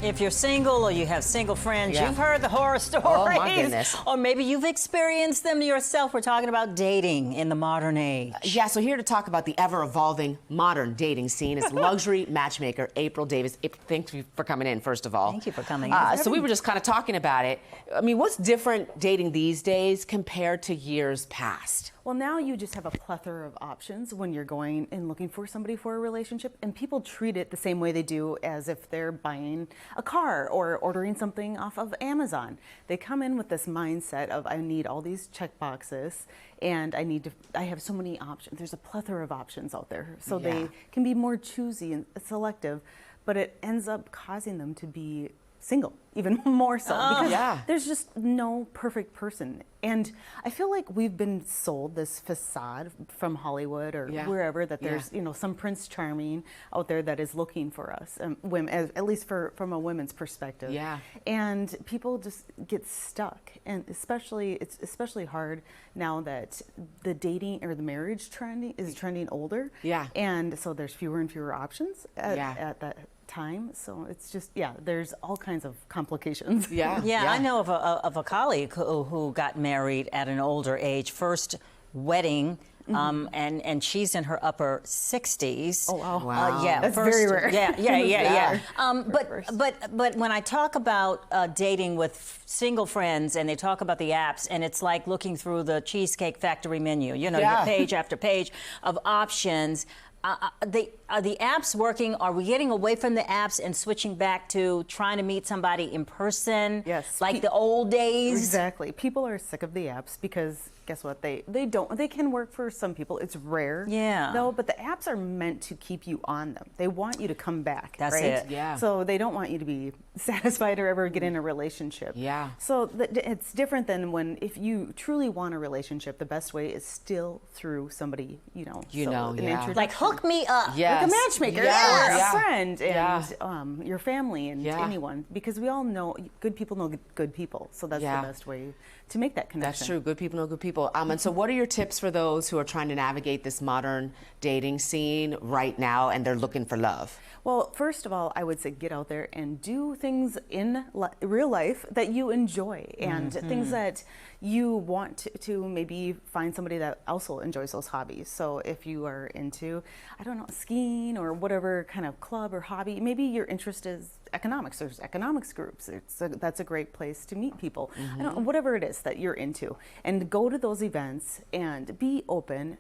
If you're single or you have single friends, you've heard the horror stories. Oh, my goodness. Or maybe you've experienced them yourself. We're talking about dating in the modern age. Yeah, so here to talk about the ever-evolving modern dating scene is luxury matchmaker April Davis. Thank you for coming in, first of all. Thank you for coming in. So we were just kind of talking about it. I mean, what's different dating these days compared to years past? Well, now you just have a plethora of options when you're going and looking for somebody for a relationship, and people treat it the same way they do as if they're buying a car or ordering something off of Amazon. They come in with this mindset of, I need all these check boxes, and I have so many options. There's a plethora of options out there, so they can be more choosy and selective, but it ends up causing them to be single, even more so, because there's just no perfect person. And I feel like we've been sold this facade from Hollywood or wherever that there's some Prince Charming out there that is looking for us, women, at least from a women's perspective. Yeah. And people just get stuck, and it's especially hard now that the dating or the marriage is trending older. Yeah. And so there's fewer and fewer options at that time, so it's just there's all kinds of complications. I know of a colleague who got married at an older age, first wedding, and she's in her upper 60s. Oh wow! That's first, very rare. Yeah. But when I talk about dating with single friends, and they talk about the apps, and it's like looking through the Cheesecake Factory menu. You know, your page after page of options. Are the apps working? Are we getting away from the apps and switching back to trying to meet somebody in person? Yes. Like the old days? Exactly. People are sick of the apps because guess what? They can work for some people. It's rare. Though, but the apps are meant to keep you on them. They want you to come back. That's right? it. Yeah. So they don't want you to be satisfied or ever get in a relationship. Yeah. So it's different than if you truly want a relationship, the best way is still through somebody, an introduction. Like hook me up. Like a matchmaker or a friend and your family and anyone, because we all know good people know good people, so that's the best way to make that connection. That's true. Good people know good people. And so what are your tips for those who are trying to navigate this modern dating scene right now and they're looking for love? Well, first of all, I would say get out there and do things in real life that you enjoy and things that you want to maybe find somebody that also enjoys those hobbies. So if you are into, I don't know, skiing or whatever kind of club or hobby, maybe your interest is economics. There's economics groups. That's a great place to meet people. I don't know, whatever it is that you're into, and go to those events and be open.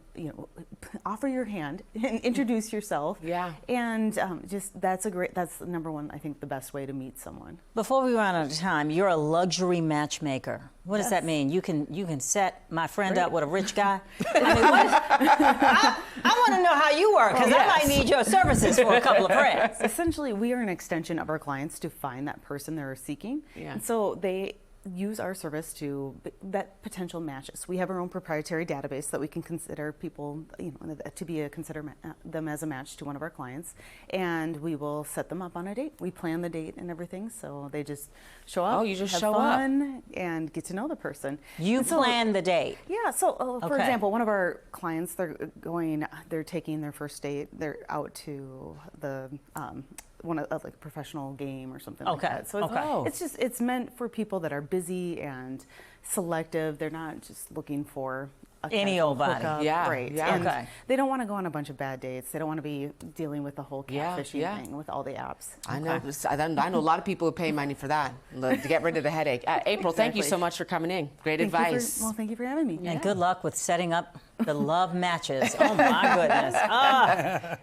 Offer your hand and introduce yourself. And that's the number one, I think, the best way to meet someone. Before we run out of time, you're a luxury matchmaker. What does that mean? You can set my friend up with a rich guy? I mean, I want to know how you work, because I might need your services for a couple of friends. Essentially, we are an extension of our clients to find that person they're seeking. And so they use our service to vet potential matches. We have our own proprietary database that we can consider people, consider them as a match to one of our clients, and we will set them up on a date. We plan the date and everything, so they just show up. Oh, you just have show fun up and get to know the person. You plan the date. Yeah. So, for example, one of our clients, they're taking their first date. They're out to the one of like a professional game or something like that. So it's meant for people that are busy and selective. They're not just looking for any old body. Right. And they don't want to go on a bunch of bad dates. They don't want to be dealing with the whole catfishing thing with all the apps. I know. I know a lot of people who pay money for that to get rid of the headache. April, thank you so much for coming in. Great advice. Thank you for having me. And good luck with setting up the love matches. Oh my goodness.